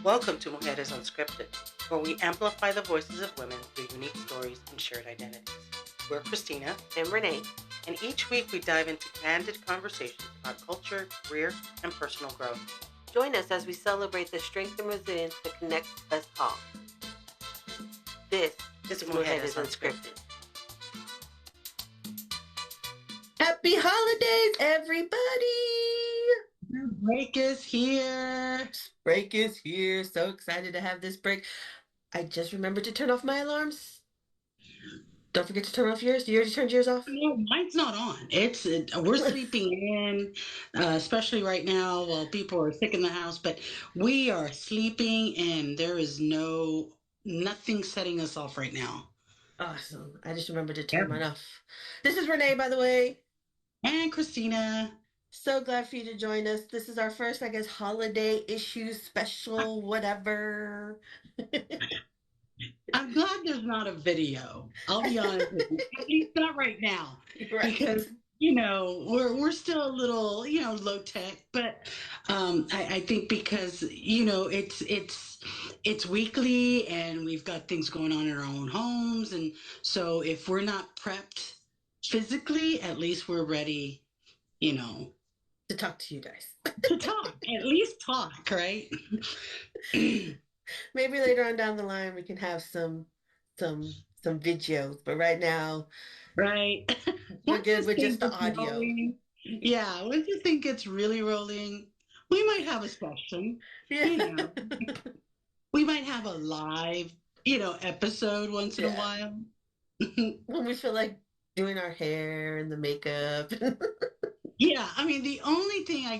Welcome to Mujeres Unscripted, where we amplify the voices of women through unique stories and shared identities. We're Christina and Renee, and each week we dive into candid conversations about culture, career, and personal growth. Join us as we celebrate the strength and resilience that connects us all. This is Mujeres Unscripted. Happy holidays, everybody! Break is here. Break is here. So excited to have this break. I just remembered to turn off my alarms. Don't forget to turn off yours. You already turned yours off? No, mine's not on. We're sleeping in, especially right now while people are sick in the house. But we are sleeping, and there is nothing setting us off right now. Awesome. I just remembered to turn mine off. This is Renee, by the way. And Christina. So glad for you to join us. This is our first, I guess, holiday issue special, whatever. I'm glad there's not a video. I'll be honest with you. At least not right now. Right. Because we're still a little low tech, but I think because it's weekly and we've got things going on in our own homes, and so if we're not prepped physically, at least we're ready, to talk to you guys. To talk, at least talk, right? Maybe later on down the line we can have some videos, but right now, right, we're good with just the audio. Rolling. Yeah, once you think it's really rolling, we might have a session. Yeah. We might have a live, episode once in a while. When we feel like doing our hair and the makeup. Yeah, I mean, the only thing I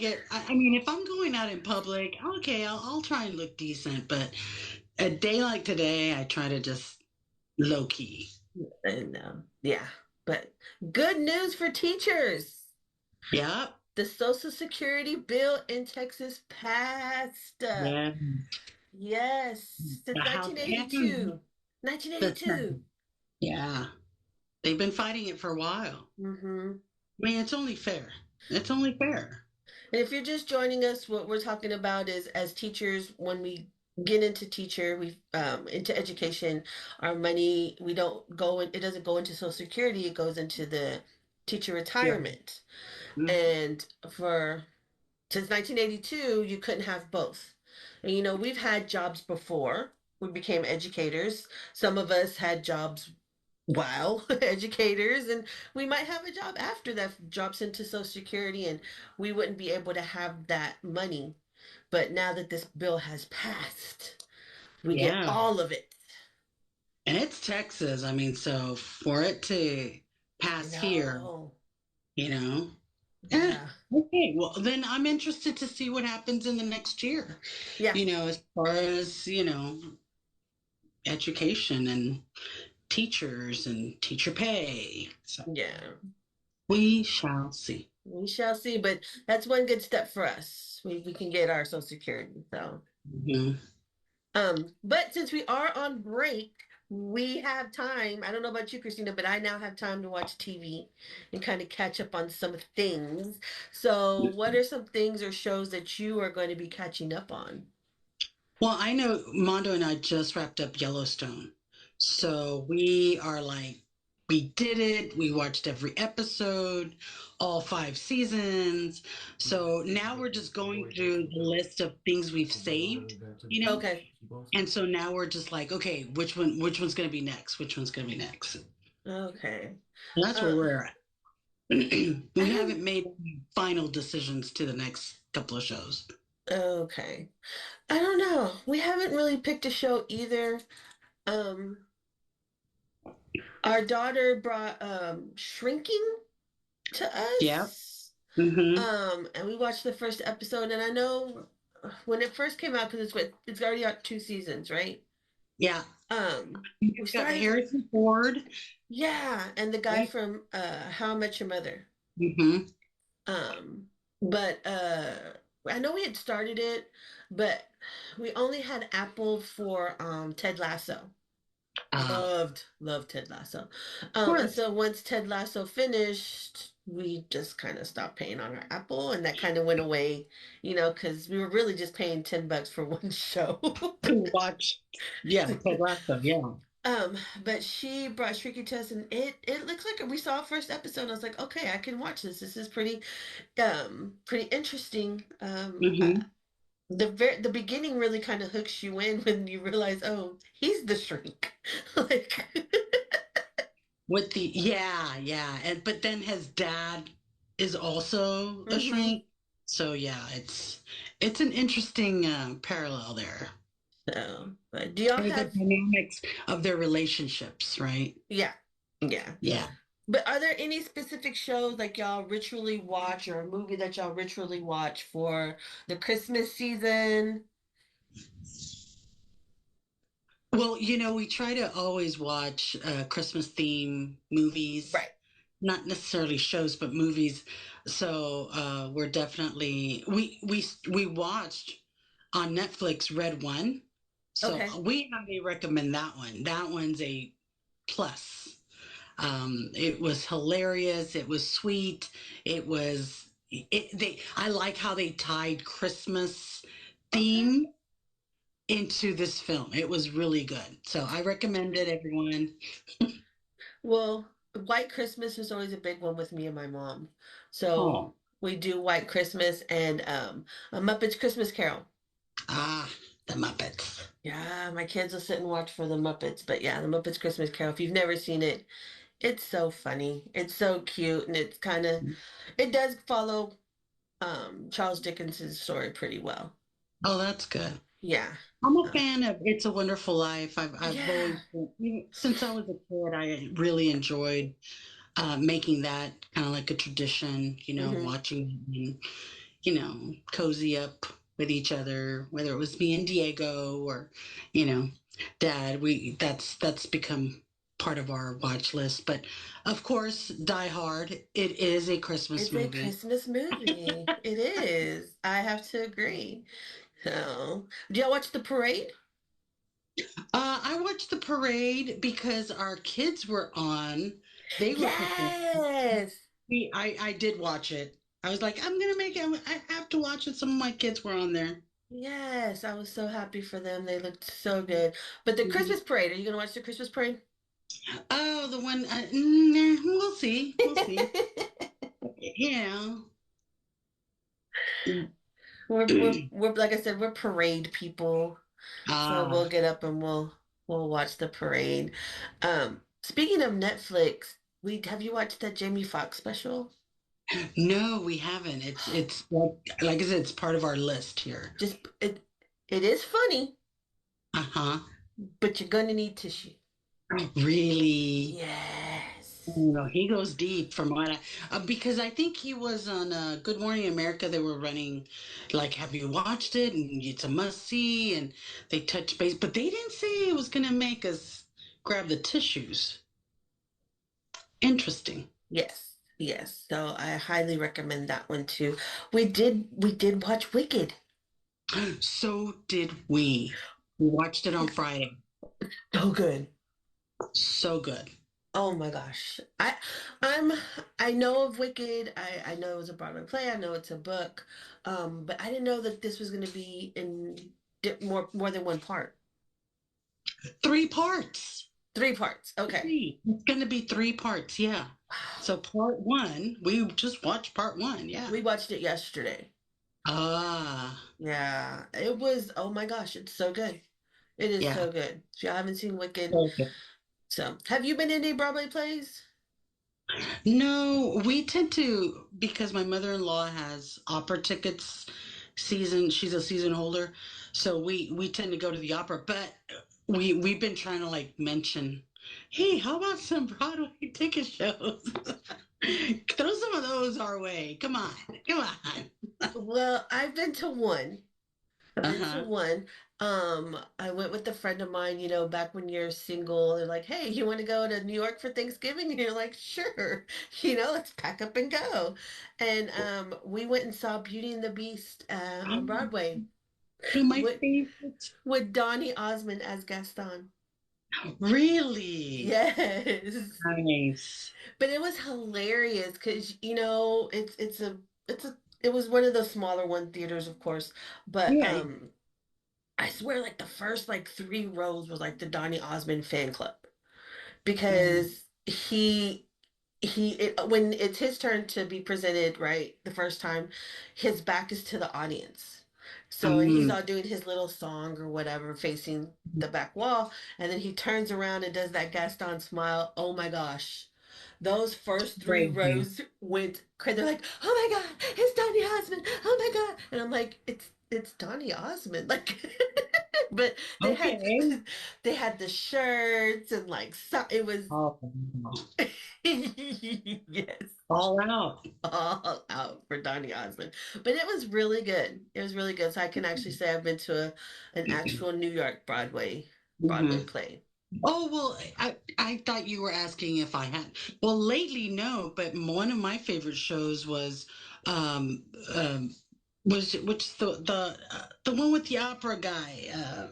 mean, if I'm going out in public, okay, I'll try and look decent, but a day like today, I try to just low key. And yeah, but good news for teachers. Yeah. The Social Security bill in Texas passed. Yeah. Yes, since 1982. 1982. Yeah. They've been fighting it for a while. Mm-hmm. I mean, it's only fair. It's only fair. And if you're just joining us, what we're talking about is as teachers, when we get into into education, our money, we don't go in, it doesn't go into Social Security, it goes into the teacher retirement. Yeah. And since 1982, you couldn't have both. And we've had jobs before we became educators. Some of us had jobs while educators, and we might have a job after that drops into Social Security, and we wouldn't be able to have that money. But now that this bill has passed, we get all of it. And it's Texas. I mean, so for it to pass here, Yeah. Okay, well, then I'm interested to see what happens in the next year. Yeah. As far as, education and teachers and teacher pay. So yeah. We shall see. We shall see, but that's one good step for us. We can get our Social Security. So but since we are on break, we have time. I don't know about you, Christina, but I now have time to watch TV and kind of catch up on some things. So what are some things or shows that you are going to be catching up on? Well, I know Mondo and I just wrapped up Yellowstone. So we are like, we did it. We watched every episode, all 5 seasons. So now we're just going through the list of things we've saved, Okay. And so now we're just like, okay, which one's going to be next? Which one's going to be next? Okay. And that's where we're at. We haven't made final decisions to the next couple of shows. Okay. I don't know. We haven't really picked a show either. Our daughter brought Shrinking to us. Yeah. Mm-hmm. And we watched the first episode, and I know when it first came out, because it's already out 2 seasons, right? Yeah. We started Harrison Ford. Yeah, and the guy from How I Met Your Mother. Mm-hmm. But I know we had started it, but we only had Apple for Ted Lasso. Loved Ted Lasso. And so once Ted Lasso finished, we just kind of stopped paying on our Apple, and that kind of went away, because we were really just paying $10 for one show. To watch, yeah, Ted Lasso, yeah. Um, but she brought Shrieky to us, and it looks like we saw first episode. And I was like, okay, I can watch this. This is pretty interesting. Hmm. The beginning really kind of hooks you in when you realize, oh, he's the shrink. Like, With the yeah, yeah, and but then his dad is also a hmm. shrink, so yeah, it's an interesting parallel there. So, but do y'all Or the have? dynamics of their relationships, right? Yeah, yeah. Yeah. But are there any specific shows like y'all ritually watch, or a movie that y'all ritually watch for the Christmas season? Well, we try to always watch Christmas theme movies, Right. not necessarily shows, but movies. So we're definitely we watched on Netflix Red One. So Okay. we highly recommend that one. That one's a plus. It was hilarious. It was sweet. It was I like how they tied Christmas Okay. theme into this film. It was really good. So I recommend it, everyone. Well, White Christmas is always a big one with me and my mom. So Oh, we do White Christmas and a Muppets Christmas Carol. ah, the Muppets. Yeah, my kids will sit and watch for the Muppets. But yeah, the Muppets Christmas Carol. If you've never seen it, it's so funny. It's so cute, and it does follow Charles Dickens's story pretty well. Oh, that's good. Yeah. I'm a Uh, fan of It's a Wonderful Life. I've always, yeah. since I was a kid, I really enjoyed making that kind of like a tradition, Hmm. watching and, cozy up with each other, whether it was me and Diego or, you know, Dad. That's become part of our watch list. But of course, Die Hard, it is a Christmas It's a movie. Christmas movie. It is. I have to agree. So, do y'all watch the parade? I watched the parade because our kids were on. They were performing. Yes. I did watch it. I was like, I'm gonna make it. I have to watch it. Some of my kids were on there. Yes. I was so happy for them. They looked so good. But the Mhm. Christmas parade, are you gonna watch the Christmas parade? Oh, the one. Nah, we'll see. We'll see. Yeah. We're like I said, we're parade people. So we'll Ah, get up and we'll watch the parade. Speaking of Netflix, we have you watched that Jamie Foxx special? no, we haven't. It's like I said, it's part of our list here. Just it is funny, Uh-huh. but you're gonna need tissue. Really? Yes. He goes deep from what because I think he was on Good Morning America. They were running, like, have you watched it? And it's a must see. And they touched base, but they didn't say it was going to make us grab the tissues. Interesting. Yes. Yes. So I highly recommend that one too. We did watch Wicked. So did we. We watched it on Friday. So good. So good. Oh my gosh. I'm I know of Wicked. I know it was a Broadway play. I know it's a book. But I didn't know that this was going to be in more than one part. 3 parts. 3 parts. Okay. Three. It's going to be 3 parts. Yeah. Wow. So part one, we just watched part one. Yeah. We watched it yesterday. Ah, Yeah. It was, oh my gosh, it's so good. It is yeah. so good. If y'all haven't seen Wicked, Okay. so have you been in any Broadway plays? No, we tend to because my mother-in-law has opera tickets season. She's a season holder, so we tend to go to the opera. But we've been trying to like mention, hey, how about some Broadway ticket shows? Throw some of those our way. Come on, come on. Well, I've been to one. I've been to Uh-huh. one. I went with a friend of mine, back when you're single, they're like, hey, you want to go to New York for Thanksgiving? And you're like, sure, let's pack up and go. And we went and saw Beauty and the Beast on One Broadway of my with favorites. with Donny Osmond as Gaston. Really? Yes. Nice. But it was hilarious because it was one of the smaller one theaters, of course. But Yeah. I swear, like the first like 3 rows was like the Donny Osmond fan club Mm, because when it's his turn to be presented, right, the first time, his back is to the audience. So and he's mm, all doing his little song or whatever facing the back wall, and then he turns around and does that Gaston smile. Oh my gosh. Those first three crazy. rows went crazy. They're like, "Oh my God, it's Donny Osmond! Oh my God!" And I'm like, "It's Donny Osmond!" Like, but they had Okay. they had the shirts and like so it was Oh, wow. yes, All out. all out for Donny Osmond. But it was really good. It was really good. So I can actually say I've been to an actual New York Broadway Mhm. play. Oh, well, I thought you were asking if I had. Well, lately, no, but one of my favorite shows um, um, was which the one with the opera guy,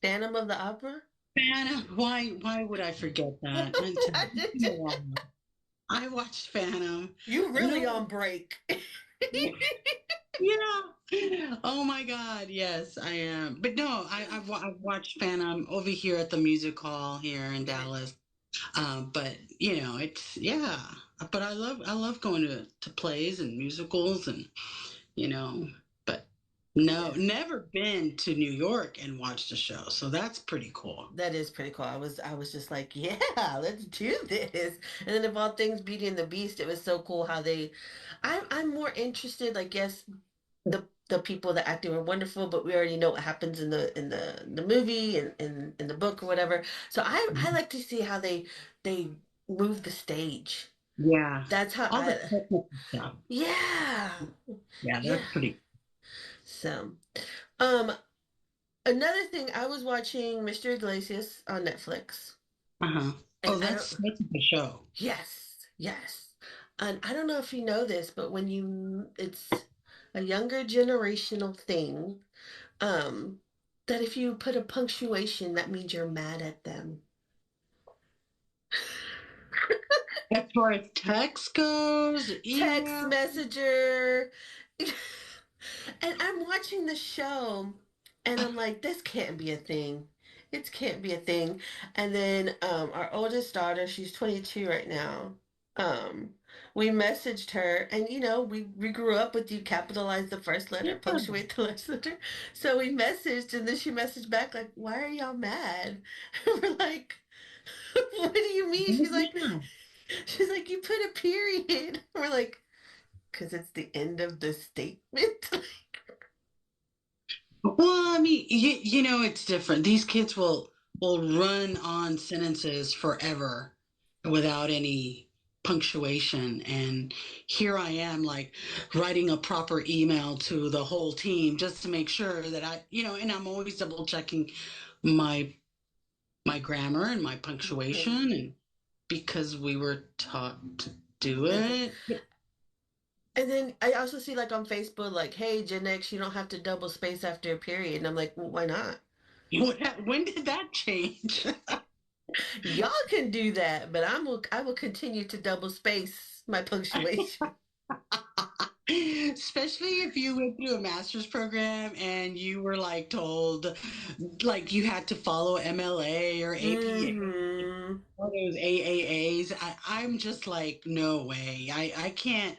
Phantom of the Opera? Phantom. Why would I forget that? I did. I watched Phantom. You really No, on break. yeah. Oh my God, yes, I am. But no, I've watched Phantom over here at the music hall here in Right. Dallas. But it's yeah. But I love going to plays and musicals and you know, but no, Yeah. never been to New York and watched a show. So that's pretty cool. That is pretty cool. I was just like, yeah, let's do this. And then of all things, Beauty and the Beast, it was so cool how I'm more interested, like yes, the people that acting were wonderful, but we already know what happens in the movie and in the book or whatever. So I Mhm. like to see how they move the stage. Yeah. That's how All the I technical stuff. yeah. Yeah, Yeah. that's pretty. So um another thing, I was watching Mr. Iglesias on Netflix. Uh-huh. And Oh, I don't that's a good show. yes, yes. And I don't know if you know this, but it's a younger generational thing, um, that if you put a punctuation, that means you're mad at them. As far as text goes, Text email. messenger. And I'm watching the show and I'm like, this can't be a thing. It can't be a thing. And then our oldest daughter, she's 22 right now. Um, we messaged her and we grew up with you capitalize the first letter, Yeah. punctuate the last letter. So we messaged and then she messaged back like, why are y'all mad? We're like, what do you mean? Yeah. She's like, you put a period. We're like, because it's the end of the statement. Well, I mean, it's different. These kids will run on sentences forever without any punctuation. And here I am, like writing a proper email to the whole team just to make sure that and I'm always double checking my my grammar and my punctuation, and because we were taught to do it. And then I also see like on Facebook, like, hey, Gen X, you don't have to double space after a period. And I'm like, well, why not? When did that change? Y'all can do that, but I will continue to double space my punctuation. Especially if you went through a master's program and you were like told like you had to follow MLA or APA Hmm. or those AAAs. I'm just like, no way. I can't.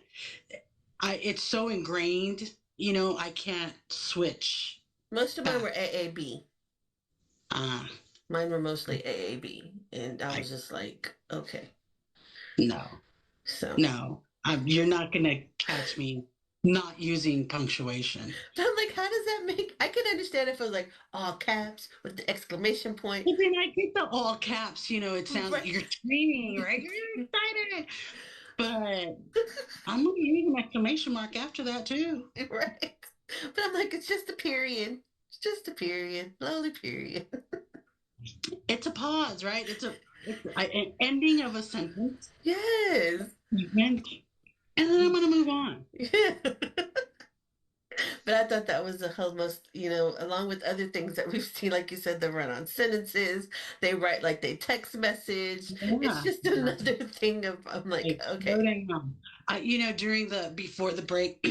It's so ingrained, I can't switch Most of mine back. were AAB. Uh, Mine were mostly AAB. And I I was just like, okay. no, So no. You're not gonna catch me not using punctuation. but I'm like, how does that make I can understand if it was like all caps with the exclamation point. But then I get the all caps, it sounds Right. you're screaming, right? You're excited. But I'm gonna use an exclamation mark after that too. Right. But I'm like, it's just a period. It's just a period. Lonely period. It's a pause, right? An ending of a sentence, Yes. and then I'm gonna move on. Yeah. But I thought that was the whole most, along with other things that we've seen, like you said, the run on sentences, they write like they text message. It's Yeah, just yeah. another thing of, I'm like, Like, slow okay. down. During before the break,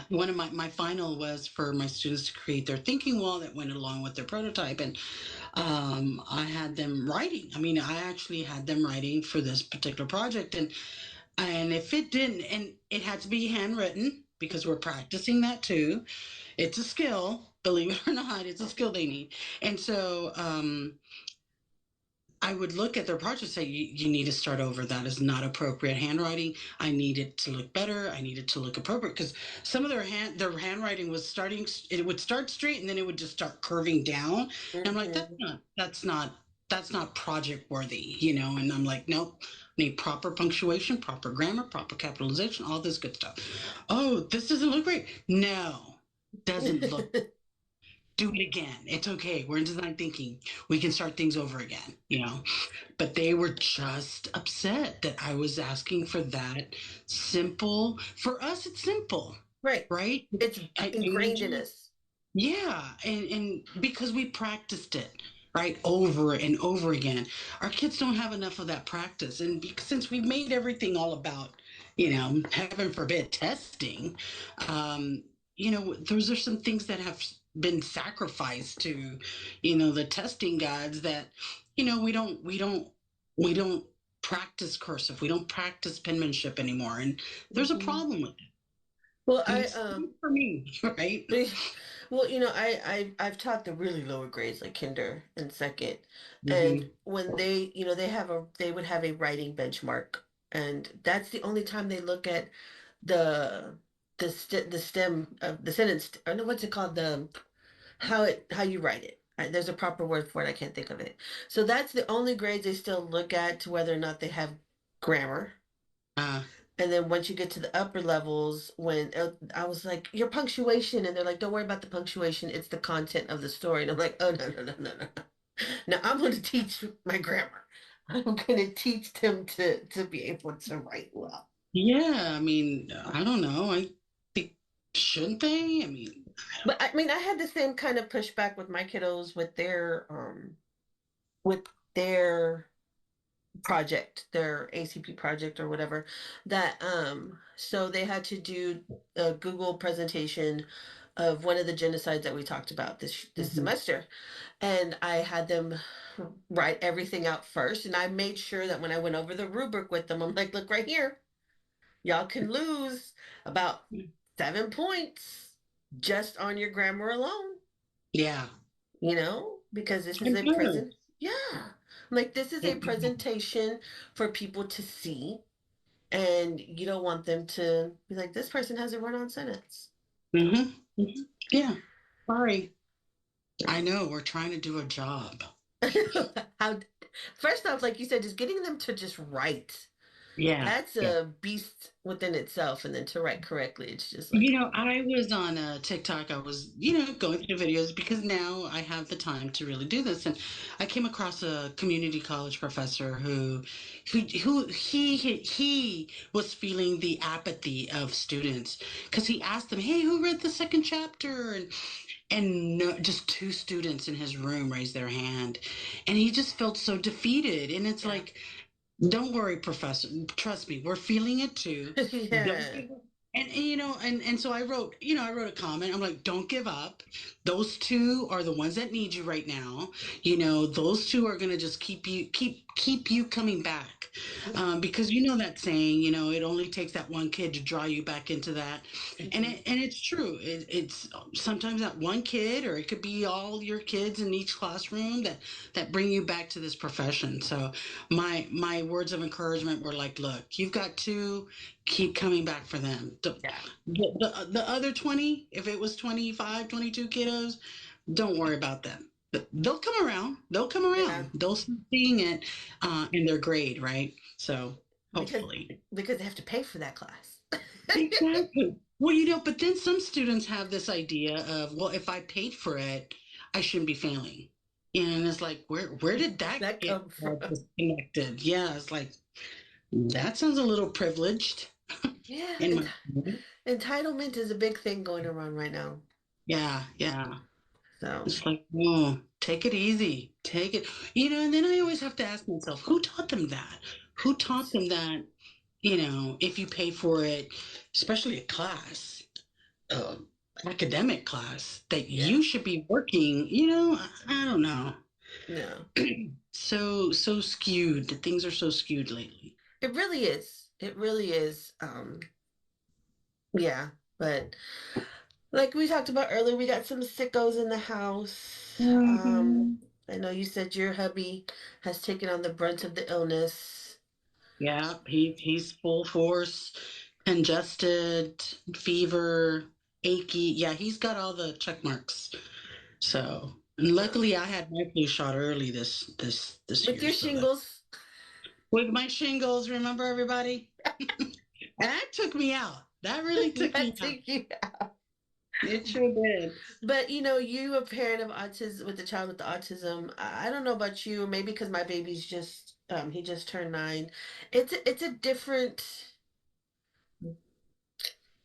one of my final was for my students to create their thinking wall that went along with their prototype. And I had them writing. I mean, I actually had them writing for this particular project. And if it didn't, and it had to be handwritten because we're practicing that too. It's a skill, believe it or not, it's a skill they need. And so I would look at their project and say, you need to start over. That is not appropriate handwriting. I need it to look better. I need it to look appropriate because some of their handwriting was starting. It would start straight and then it would just start curving down. And I'm like, Hmm. that's not project worthy, you know. And I'm like, nope. Need proper punctuation, proper grammar, proper capitalization, all this good stuff. Oh, this doesn't look great. No, doesn't look, do it again. It's okay. We're in design thinking. We can start things over again, you know. But they were just upset that I was asking for that simple. For us, it's simple, Right. right? It's I need ingrained in you. us. Yeah, and because we practiced it right over and over again, our kids don't have enough of that practice. And since we've made everything all about, heaven forbid, testing, um, those are some things that have been sacrificed to, the testing gods that, we don't practice cursive, we don't practice penmanship anymore, and there's a Hmm. problem with it. Well, At least for me, right? well, I've taught the really lower grades, like kinder and second, and Hmm. when they would have a writing benchmark, and that's the only time they look at the the stem of the sentence, or no, what's it called, the how you write it. There's a proper word for it. I can't think of it. So that's the only grades they still look at to whether or not they have grammar. Uh, And then once you get to the upper levels, when I was like, your punctuation, and they're like, don't worry about the punctuation, it's the content of the story. And I'm like, oh, no, no, no, no, no. Now I'm going to teach my grammar. I'm going to teach them to be able to write well. Yeah, I mean, I don't know. I think shouldn't they? I mean, But I mean, I had the same kind of pushback with my kiddos with their project, their ACP project or whatever, that so they had to do a Google presentation of one of the genocides that we talked about this mhm. semester. And I had them write everything out first. And I made sure that when I went over the rubric with them, I'm like, look right here, y'all can lose about 7 points just on your grammar alone, Yeah, because this is it a does. present. Yeah. Like this is a It does. presentation for people to see, and you don't want them to be like, this person has a run-on sentence. Mhm, mhm. Yeah. Sorry. I know we're trying to do a job. How, first off, like you said, just getting them to just write. Yeah, That's yeah. a beast within itself, and then to write correctly, it's just like, I was on TikTok. I was, going through videos because now I have the time to really do this. And I came across a community college professor who he was feeling the apathy of students because he asked them, "Hey, who read the second chapter?" And no, just two students in his room raised their hand, and he just felt so defeated. And it's yeah. like, don't worry, professor. Trust me, we're feeling it too. Don't Yeah. give up. And so I wrote a comment. I'm like, don't give up. Those two are the ones that need you right now. Those two are gonna just keep you coming back. Because that saying, it only takes that one kid to draw you back into that. And Mhm. it's true. It's sometimes that one kid, or it could be all your kids in each classroom that bring you back to this profession. So my words of encouragement were like, look, you've got two, keep coming back for them. Yeah. The other 20, if it was 25, 22 kiddos, don't worry about them. They'll come around. They'll come Yeah. around. They'll start seeing it in their grade, right? So Because hopefully. because they have to pay for that class. Exactly. Well, but then some students have this idea of, well, if I paid for it, I shouldn't be failing. And it's like, where did that That get come from. disconnected? Yeah, it's like, that sounds a little privileged Yeah, in and my opinion. Entitlement is a big thing going around right now. Yeah, yeah. So, It's like, oh, take it easy. Take it. And then I always have to ask myself, who taught them that? Who taught them that, if you pay for it, especially a class, uh, academic class, that yeah, you should be working, I don't know. no, So skewed. Things are so skewed lately. it really is. It really is. Yeah, but like we talked about earlier, we got some sickos in the house. Hmm. I know you said your hubby has taken on the brunt of the illness. Yeah, he's full force, congested, fever, achy. Yeah, he's got all the check marks. So, and Uh, luckily, I had my flu shot early this with year. your So that shingles, with my shingles, remember everybody? And that took me out. That really took that me out. took you. It sure did. But you a parent of autism with a child with autism. I don't know about you, maybe because my baby's just he just turned 9. It's a different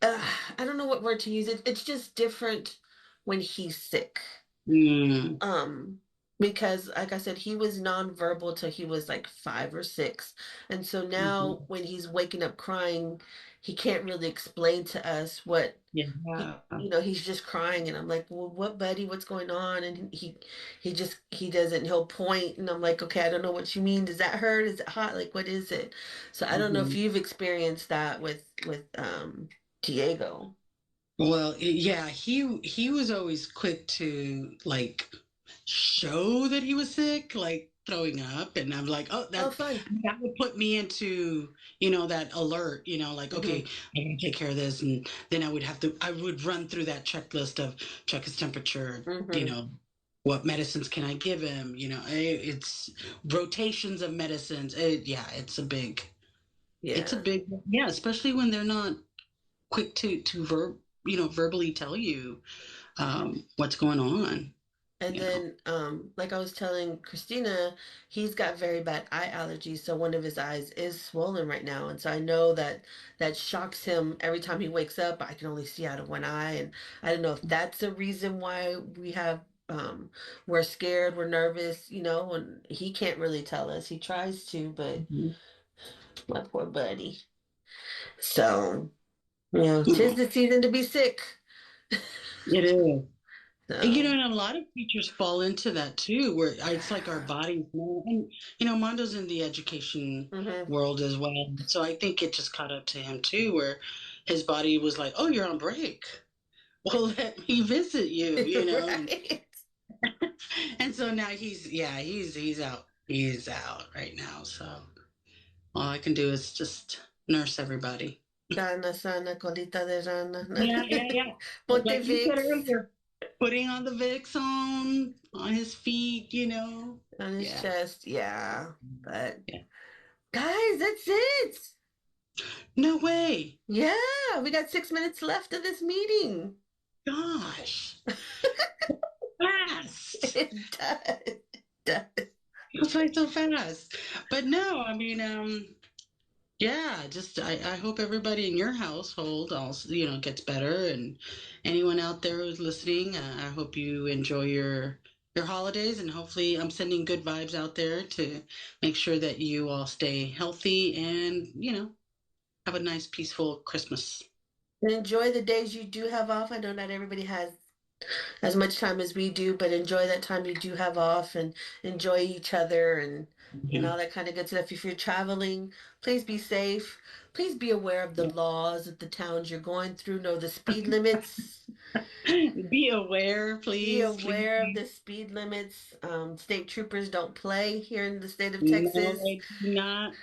I don't know what word to use. It's just different when he's sick. Mm, Um, because like I said, he was nonverbal till he was like 5 or 6. And so now mhm. when he's waking up crying, he can't really explain to us what he, Yeah. he's just crying and I'm like, well, what, buddy, what's going on? And he doesn't, he'll point and I'm like, okay, I don't know what you mean. Does that hurt? Is it hot? Like, what is it? So I don't know if Mhm. you've experienced that with Diego. Well, yeah, he was always quick to like show that he was sick, like throwing up, and I'm like, oh, Oh, that fun. that would put me into, that alert, like, Hmm. okay, I gotta take care of this, and then I would run through that checklist of check his temperature, Hmm. what medicines can I give him, it's rotations of medicines. Yeah, it's a Yeah. big, yeah, especially when they're not quick to verbally tell you what's going on, And you know. then, like I was telling Christina, he's got very bad eye allergies, so one of his eyes is swollen right now. And so I know that shocks him every time he wakes up. I can only see out of one eye, and I don't know if that's the reason why we're scared, we're nervous, and he can't really tell us. He tries to, but Mhm. my poor buddy. So, tis Yeah, the season to be sick. it is. So, And a lot of teachers fall into that too, where it's like our yeah. bodies know. And Mondo's in the education Hmm. world as well, so I think it just caught up to him too, where his body was like, "Oh, you're on break. Well, let me visit you," Right. and so now he's out. He's out right now. So all I can do is just nurse everybody. Sana, sana, colita de rana. Yeah, yeah, yeah. Ponte Like you said Vicks earlier, putting on the Vicks on his feet, on his Yeah, chest. Yeah. But yeah. guys, that's it. No way. Yeah, we got 6 minutes left of this meeting. Gosh. Fast. It does. It does. It's like so fast. But no, I mean, yeah, just I hope everybody in your household also, gets better, and anyone out there who's listening, I hope you enjoy your holidays, and hopefully I'm sending good vibes out there to make sure that you all stay healthy and, have a nice peaceful Christmas. And enjoy the days you do have off. I know not everybody has as much time as we do, but enjoy that time you do have off and enjoy each other and Mhm. all that kind of good stuff. If you're traveling, please be safe. Please be aware of the laws of the towns you're going through. Know the speed limits. Be aware, Be please, please. aware of the speed limits. State troopers don't play here in the state of No, Texas. I do not.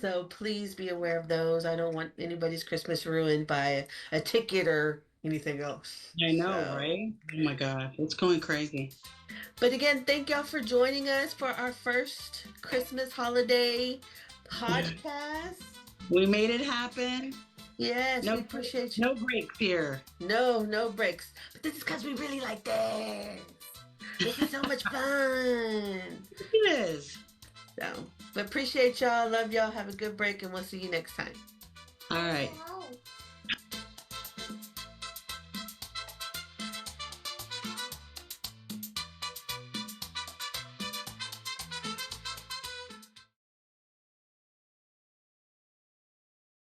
So please be aware of those. I don't want anybody's Christmas ruined by a ticket or anything else. I know, So. right? Oh my gosh, it's going crazy. But again, thank y'all for joining us for our first Christmas holiday podcast. We made it happen. Yes, we No, appreciate you. no breaks here. No, no breaks. But this is because we really like this. This is so much fun. It is. So, but appreciate y'all. Love y'all. Have a good break, and we'll see you next time. All right.